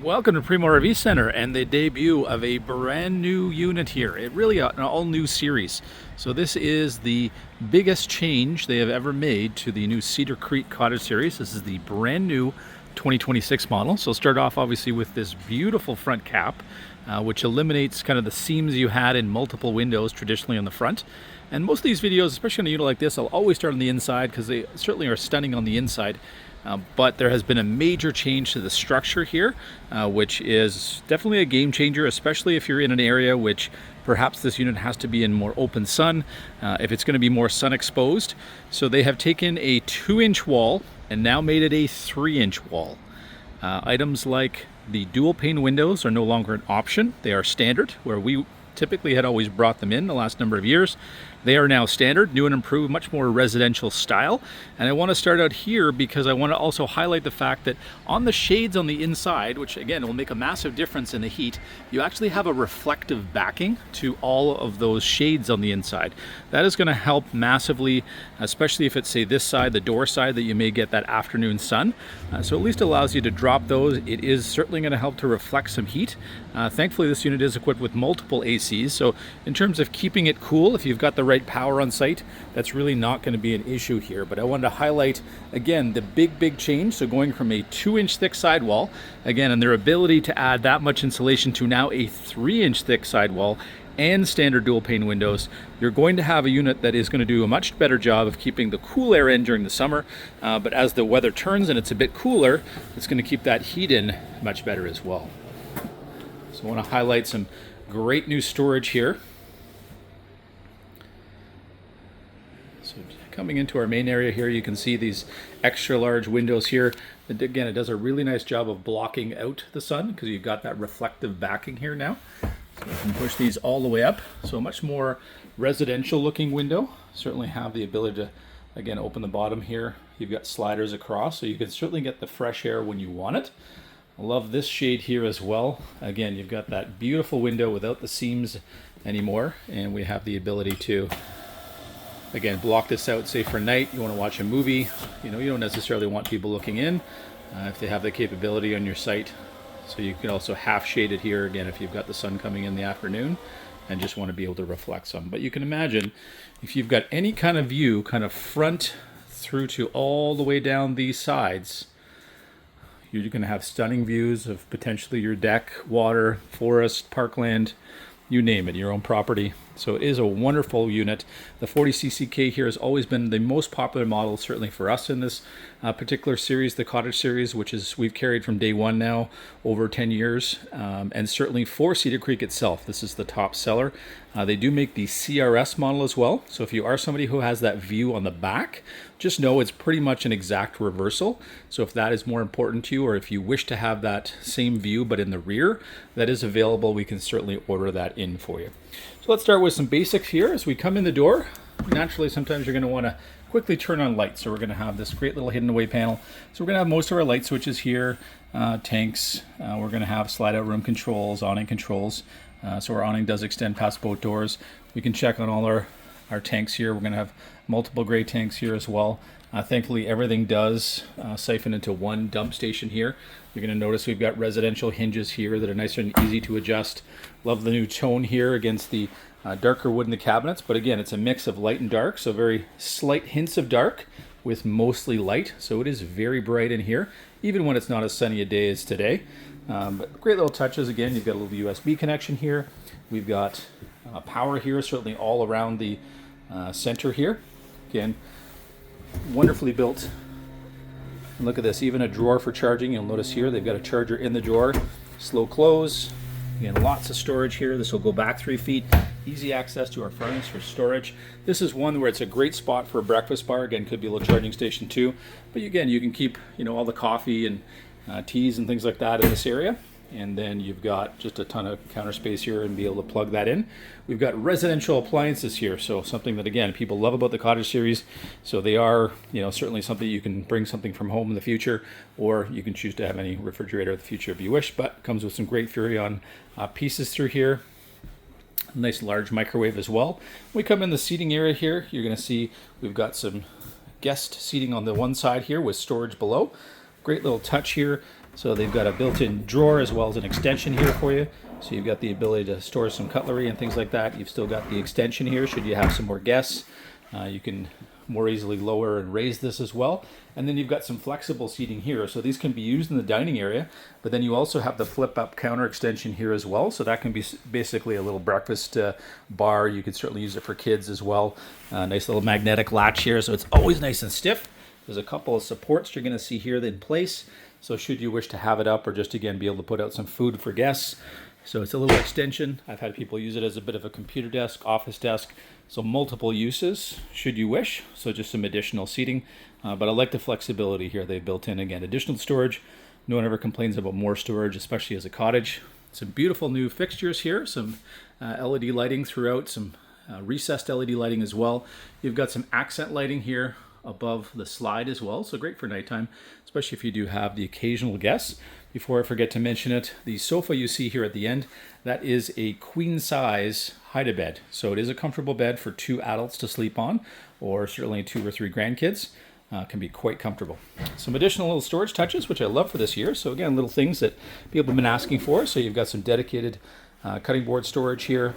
Welcome to Primo RV Center and the debut of a brand new unit here. It really an all new series. So this is the biggest change they have ever made to the new Cedar Creek Cottage series. This is the brand new 2026 model. So start off obviously with this beautiful front cap, which eliminates kind of the seams you had in multiple windows traditionally on the front. And most of these videos, especially on a unit like this, I'll always start on the inside because they certainly are stunning on the inside. But there has been a major change to the structure here, which is definitely a game changer, especially if you're in an area which perhaps this unit has to be in more open sun, if it's going to be more sun exposed. So they have taken a 2-inch wall and now made it a 3-inch wall. Items like the dual pane windows are no longer an option. They are standard, where we typically had always brought them in the last number of years. They are now standard, new and improved, much more residential style. And I want to start out here because I want to also highlight the fact that on the shades on the inside, which again will make a massive difference in the heat, you actually have a reflective backing to all of those shades on the inside. That is going to help massively, especially if it's, say, this side, the door side, that you may get that afternoon sun. So at least allows you to drop those. It is certainly going to help to reflect some heat. Thankfully, this unit is equipped with multiple ACs. So in terms of keeping it cool, if you've got the right power on site, that's really not going to be an issue here. But I wanted to highlight again the big change. So going from a 2-inch thick sidewall, again, and their ability to add that much insulation to now a 3-inch thick sidewall and standard dual pane windows, you're going to have a unit that is going to do a much better job of keeping the cool air in during the summer. But as the weather turns and it's a bit cooler, it's going to keep that heat in much better as well. So I want to highlight some great new storage here. So coming into our main area here, you can see these extra large windows here. And again, it does a really nice job of blocking out the sun because you've got that reflective backing here now. So you can push these all the way up. So a much more residential looking window. Certainly have the ability to, again, open the bottom here. You've got sliders across, so you can certainly get the fresh air when you want it. I love this shade here as well. Again, you've got that beautiful window without the seams anymore, and we have the ability to, again, block this out, say for night, you want to watch a movie, you don't necessarily want people looking in, if they have the capability on your site. So you can also half shade it here, again, if you've got the sun coming in the afternoon and just want to be able to reflect some. But you can imagine if you've got any kind of view, kind of front through to all the way down these sides, you're going to have stunning views of potentially your deck, water, forest, parkland, you name it, your own property. So it is a wonderful unit. The 40 CCK here has always been the most popular model, certainly for us in this particular series, the Cottage series, which is we've carried from day one now, over 10 years. And certainly for Cedar Creek itself, this is the top seller. They do make the CRS model as well. So if you are somebody who has that view on the back, just know it's pretty much an exact reversal. So if that is more important to you, or if you wish to have that same view but in the rear, that is available. We can certainly order that in for you. So let's start with some basics here. As we come in the door, naturally sometimes you're going to want to quickly turn on lights. So we're going to have this great little hidden away panel. So we're going to have most of our light switches here, tanks. We're going to have slide out room controls, awning controls. So our awning does extend past boat doors. We can check on all our tanks here. We're going to have multiple gray tanks here as well. Thankfully, everything does siphon into one dump station here. You're going to notice we've got residential hinges here that are nice and easy to adjust. Love the new tone here against the darker wood in the cabinets. But again, it's a mix of light and dark, so very slight hints of dark with mostly light. So it is very bright in here, even when it's not as sunny a day as today. But great little touches. Again, you've got a little USB connection here. We've got power here, certainly all around the center here. Again, wonderfully built. And look at this, even a drawer for charging. You'll notice here they've got a charger in the drawer. Slow close. Again, lots of storage here. This will go back 3 feet. Easy access to our furnace for storage. This is one where it's a great spot for a breakfast bar. Again, could be a little charging station too. But again, you can keep all the coffee and teas and things like that in this area. And then you've got just a ton of counter space here and be able to plug that in. We've got residential appliances here, so something that, again, people love about the Cottage series. So they are, certainly something you can bring something from home in the future, or you can choose to have any refrigerator in the future if you wish, but comes with some great Furrion pieces through here. Nice large microwave as well. We come in the seating area here. You're going to see we've got some guest seating on the one side here with storage below. Great little touch here. So they've got a built-in drawer as well as an extension here for you. So you've got the ability to store some cutlery and things like that. You've still got the extension here should you have some more guests. You can more easily lower and raise this as well. And then you've got some flexible seating here. So these can be used in the dining area, but then you also have the flip up counter extension here as well. So that can be basically a little breakfast bar. You could certainly use it for kids as well. Nice little magnetic latch here. So it's always nice and stiff. There's a couple of supports you're going to see here in place. So should you wish to have it up or just again be able to put out some food for guests. So it's a little extension. I've had people use it as a bit of a computer desk, office desk. So multiple uses should you wish. So just some additional seating. But I like the flexibility here they built in. Again, additional storage. No one ever complains about more storage, especially as a cottage. Some beautiful new fixtures here. Some LED lighting throughout. Some recessed LED lighting as well. You've got some accent lighting here above the slide as well. So great for nighttime, especially if you do have the occasional guests. Before I forget to mention it, the sofa you see here at the end, that is a queen size hide-a-bed. So it is a comfortable bed for 2 adults to sleep on, or certainly 2 or 3 grandkids. Can be quite comfortable. Some additional little storage touches, which I love for this year. So again, little things that people have been asking for. So you've got some dedicated cutting board storage here.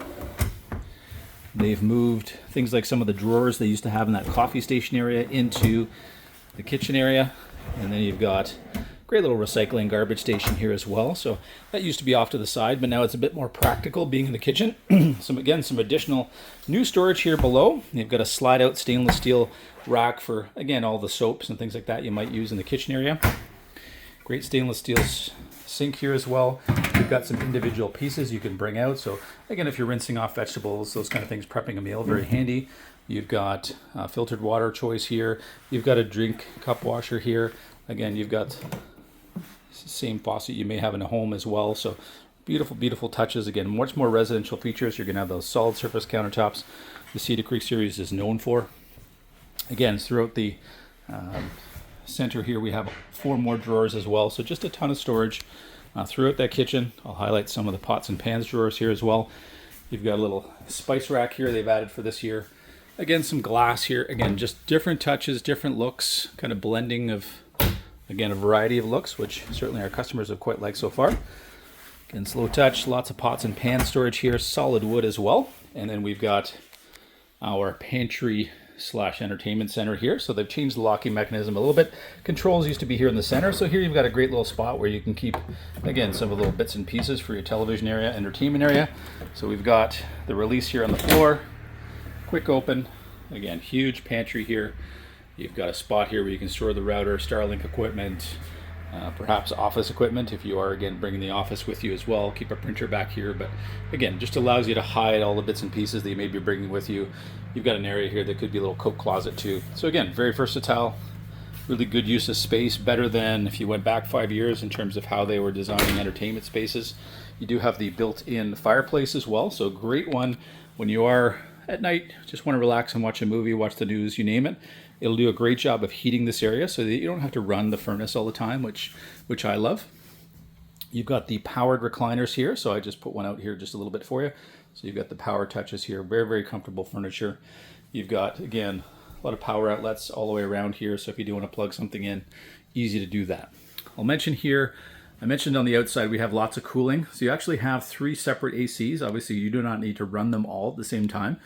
They've moved things like some of the drawers they used to have in that coffee station area into the kitchen area. And then you've got great little recycling garbage station here as well. So that used to be off to the side, but now it's a bit more practical being in the kitchen. Some additional new storage here below. You've got a slide out stainless steel rack for, again, all the soaps and things like that you might use in the kitchen area. Great stainless steel sink here as well. You've got some individual pieces you can bring out. So again, if you're rinsing off vegetables, those kind of things, prepping a meal, very handy. You've got filtered water choice here. You've got a drink cup washer here. Again, you've got same faucet you may have in a home as well. So beautiful, beautiful touches. Again, much more residential features. You're going to have those solid surface countertops the Cedar Creek series is known for. Again, throughout the center here, we have 4 more drawers as well. So just a ton of storage throughout that kitchen. I'll highlight some of the pots and pans drawers here as well. You've got a little spice rack here they've added for this year. Again, some glass here. Again, just different touches, different looks, kind of blending of, again, a variety of looks, which certainly our customers have quite liked so far. Again, slow touch, lots of pots and pan storage here, solid wood as well. And then we've got our pantry / entertainment center here. So they've changed the locking mechanism a little bit. Controls used to be here in the center. So here you've got a great little spot where you can keep, again, some of the little bits and pieces for your television area, entertainment area. So we've got the release here on the floor, quick open. Again, huge pantry here. You've got a spot here where you can store the router, Starlink equipment, perhaps office equipment if you are, again, bringing the office with you as well. Keep a printer back here, but again, just allows you to hide all the bits and pieces that you may be bringing with you. You've got an area here that could be a little coat closet too. So again, very versatile, really good use of space, better than if you went back 5 years in terms of how they were designing entertainment spaces. You do have the built-in fireplace as well, so great one when you are at night, just want to relax and watch a movie, watch the news, you name it. It'll do a great job of heating this area so that you don't have to run the furnace all the time, which I love. You've got the powered recliners here, so I just put one out here just a little bit for you. So you've got the power touches here, very, very comfortable furniture. You've got, again, a lot of power outlets all the way around here, so if you do want to plug something in, easy to do that. I'll mention here, I mentioned on the outside we have lots of cooling. So you actually have 3 separate ACs. Obviously, you do not need to run them all at the same time.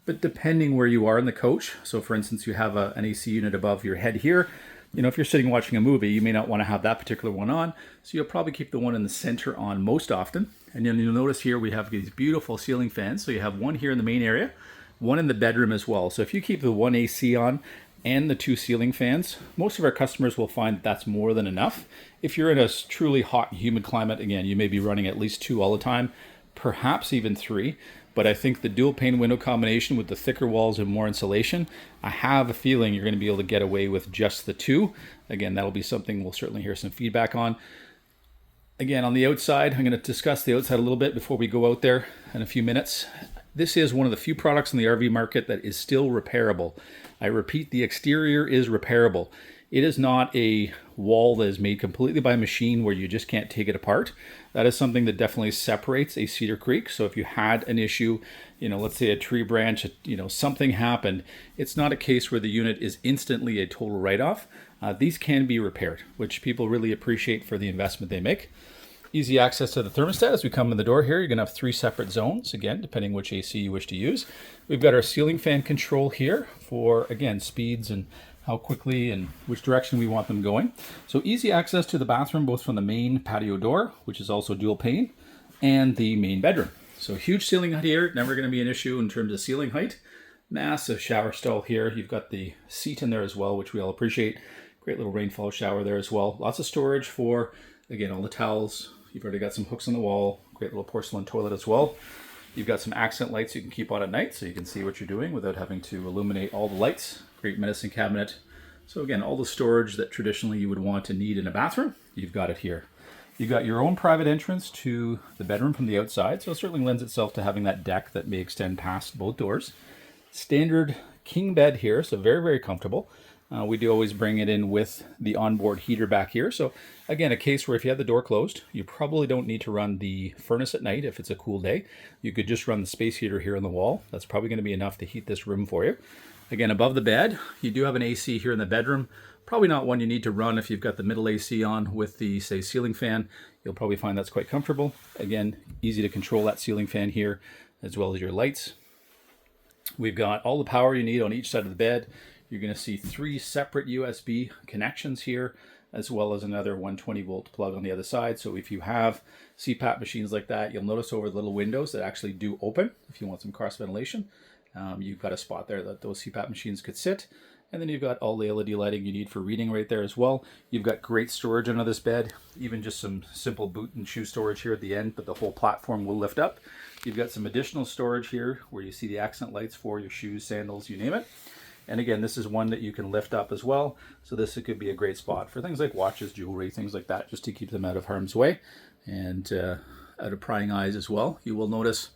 But depending where you are in the coach, so for instance, you have an AC unit above your head here. You know, if you're sitting watching a movie, you may not want to have that particular one on. So you'll probably keep the one in the center on most often. And then you'll notice here we have these beautiful ceiling fans. So you have one here in the main area, one in the bedroom as well. So if you keep the one AC on and the 2 ceiling fans, most of our customers will find that's more than enough. If you're in a truly hot and humid climate, again, you may be running at least 2 all the time, perhaps even 3. But I think the dual pane window combination with the thicker walls and more insulation, I have a feeling you're going to be able to get away with just the 2. Again, that'll be something we'll certainly hear some feedback on. Again, on the outside, I'm going to discuss the outside a little bit before we go out there in a few minutes. This is one of the few products in the RV market that is still repairable. I repeat, the exterior is repairable. It is not a wall that is made completely by machine where you just can't take it apart. That is something that definitely separates a Cedar Creek. So if you had an issue, let's say a tree branch, something happened, it's not a case where the unit is instantly a total write-off. These can be repaired, which people really appreciate for the investment they make. Easy access to the thermostat as we come in the door here. You're going to have 3 separate zones, again, depending which AC you wish to use. We've got our ceiling fan control here for, again, speeds and how quickly and which direction we want them going. So easy access to the bathroom, both from the main patio door, which is also dual pane, and the main bedroom. So huge ceiling height here, never going to be an issue in terms of ceiling height. Massive shower stall here. You've got the seat in there as well, which we all appreciate. Great little rainfall shower there as well. Lots of storage for, again, all the towels. You've already got some hooks on the wall. Great little porcelain toilet as well. You've got some accent lights you can keep on at night so you can see what you're doing without having to illuminate all the lights. Great medicine cabinet. So again, all the storage that traditionally you would want to need in a bathroom, you've got it here. You've got your own private entrance to the bedroom from the outside, so it certainly lends itself to having that deck that may extend past both doors. Standard king bed here, so very, very comfortable. We do always bring it in with the onboard heater back here. So again, a case where if you have the door closed, you probably don't need to run the furnace at night if it's a cool day. You could just run the space heater here on the wall. That's probably going to be enough to heat this room for you. Again, above the bed, you do have an AC here in the bedroom. Probably not one you need to run if you've got the middle AC on with the, say, ceiling fan. You'll probably find that's quite comfortable. Again, easy to control that ceiling fan here, as well as your lights. We've got all the power you need on each side of the bed. You're going to see 3 separate USB connections here, as well as another 120 volt plug on the other side. So if you have CPAP machines like that, you'll notice over the little windows that actually do open if you want some cross ventilation. You've got a spot there that those CPAP machines could sit. And then you've got all the LED lighting you need for reading right there as well. You've got great storage under this bed, even just some simple boot and shoe storage here at the end, but the whole platform will lift up. You've got some additional storage here where you see the accent lights for your shoes, sandals, you name it. And again, this is one that you can lift up as well. So this could be a great spot for things like watches, jewelry, things like that, just to keep them out of harm's way and out of prying eyes as well. You will notice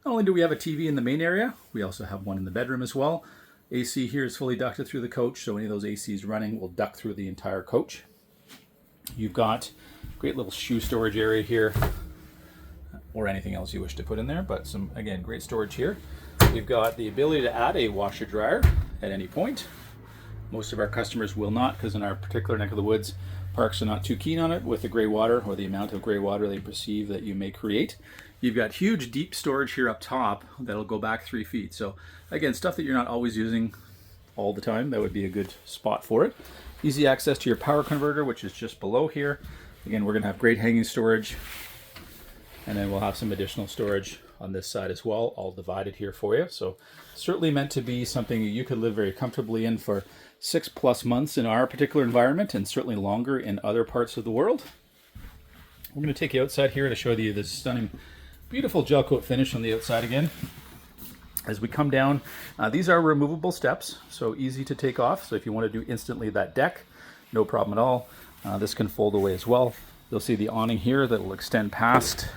not only do we have a TV in the main area, we also have one in the bedroom as well. AC here is fully ducted through the coach, so any of those ACs running will duct through the entire coach. You've got a great little shoe storage area here, or anything else you wish to put in there, but some, again, great storage here. We've got the ability to add a washer dryer at any point. Most of our customers will not, because in our particular neck of the woods, parks are not too keen on it with the gray water or the amount of gray water they perceive that you may create. You've got huge deep storage here up top that'll go back 3 feet. So again, stuff that you're not always using all the time, that would be a good spot for it. Easy access to your power converter, which is just below here. Again, we're gonna have great hanging storage, and then we'll have some additional storage on this side as well, all divided here for you. So certainly meant to be something you could live very comfortably in for 6+ months in our particular environment, and certainly longer in other parts of the world. We're going to take you outside here to show you this stunning, beautiful gel coat finish on the outside again. As we come down, these are removable steps, so easy to take off. So if you want to do instantly that deck, no problem at all. This can fold away as well. You'll see the awning here that will extend past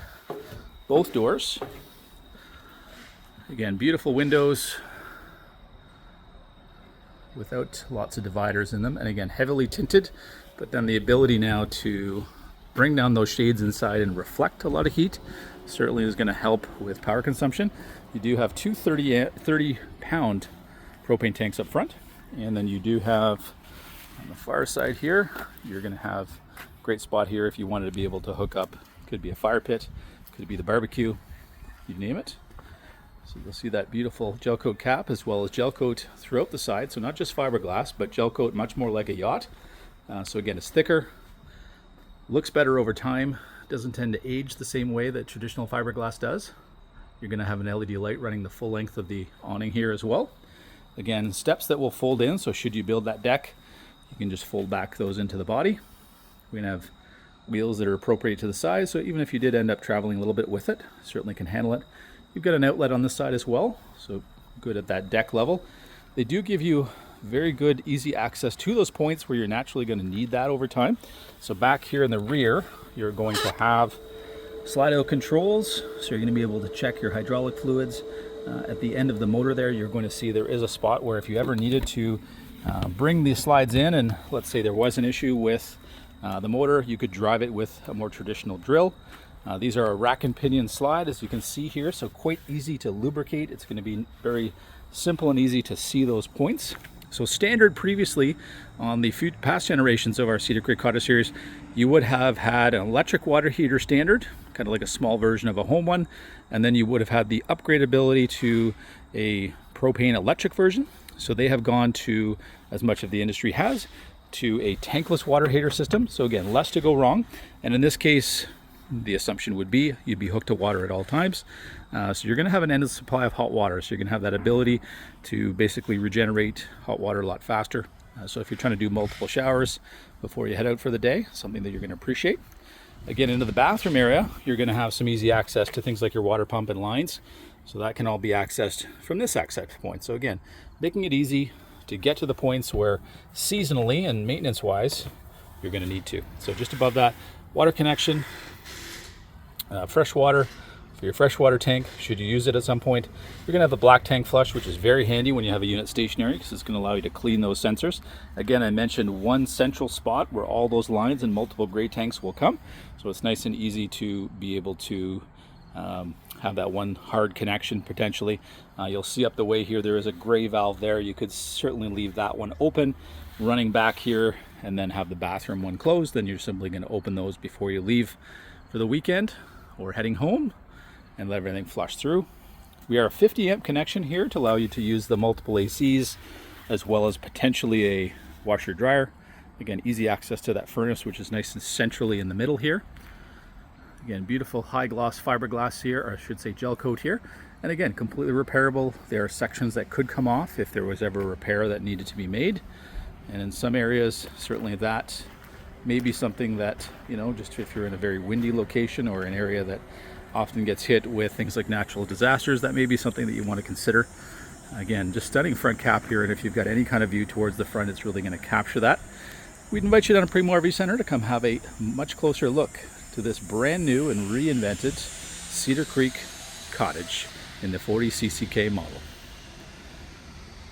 both doors. Again, beautiful windows without lots of dividers in them, and again, heavily tinted, but then the ability now to bring down those shades inside and reflect a lot of heat certainly is going to help with power consumption. You do have 2 30-pound propane tanks up front, and then you do have on the far side here, you're going to have a great spot here if you wanted to be able to hook up. Could be a fire pit, could be the barbecue, you name it. So you'll see that beautiful gel coat cap as well as gel coat throughout the side. So not just fiberglass, but gel coat much more like a yacht. So again, it's thicker, looks better over time, doesn't tend to age the same way that traditional fiberglass does. You're going to have an LED light running the full length of the awning here as well. Again, steps that will fold in, so should you build that deck, you can just fold back those into the body. We're going to have wheels that are appropriate to the size, so even if you did end up traveling a little bit with it, certainly can handle it. You've got an outlet on this side as well, so good at that deck level. They do give you very good, easy access to those points where you're naturally going to need that over time. So back here in the rear, you're going to have slide out controls, so you're going to be able to check your hydraulic fluids. At the end of the motor there, you're going to see there is a spot where if you ever needed to bring these slides in, and let's say there was an issue with The motor, you could drive it with a more traditional drill. These are a rack and pinion slide, as you can see here, so quite easy to lubricate. It's going to be very simple and easy to see those points. So standard previously on the past generations of our Cedar Creek Cottage series, you would have had an electric water heater standard, kind of like a small version of a home one, and then you would have had the upgradability to a propane electric version. So they have gone to, as much of the industry has, to a tankless water heater system. So again, less to go wrong. And in this case, the assumption would be you'd be hooked to water at all times. So you're going to have an endless supply of hot water. So you're going to have that ability to basically regenerate hot water a lot faster. So if you're trying to do multiple showers before you head out for the day, something that you're going to appreciate. Again, into the bathroom area, you're going to have some easy access to things like your water pump and lines. So that can all be accessed from this access point. So again, making it easy to get to the points where seasonally and maintenance wise, you're going to need to. So just above that, water connection, fresh water for your freshwater tank, should you use it at some point. You're going to have the black tank flush, which is very handy when you have a unit stationary, because it's going to allow you to clean those sensors. Again, I mentioned one central spot where all those lines and multiple gray tanks will come. So it's nice and easy to be able to have that one hard connection potentially. You'll see up the way here, there is a gray valve there. You could certainly leave that one open, running back here, and then have the bathroom one closed. Then you're simply going to open those before you leave for the weekend or heading home, and let everything flush through. We are a 50 amp connection here to allow you to use the multiple ACs, as well as potentially a washer dryer. Again, easy access to that furnace, which is nice and centrally in the middle here. Again, beautiful high gloss fiberglass here, or I should say gel coat here. And again, completely repairable. There are sections that could come off if there was ever a repair that needed to be made. And in some areas, certainly that may be something that, you know, just if you're in a very windy location or an area that often gets hit with things like natural disasters, that may be something that you want to consider. Again, just stunning front cap here, and if you've got any kind of view towards the front, it's really going to capture that. We'd invite you down to Primo RV Center to come have a much closer look to this brand new and reinvented Cedar Creek Cottage in the 40 CCK model.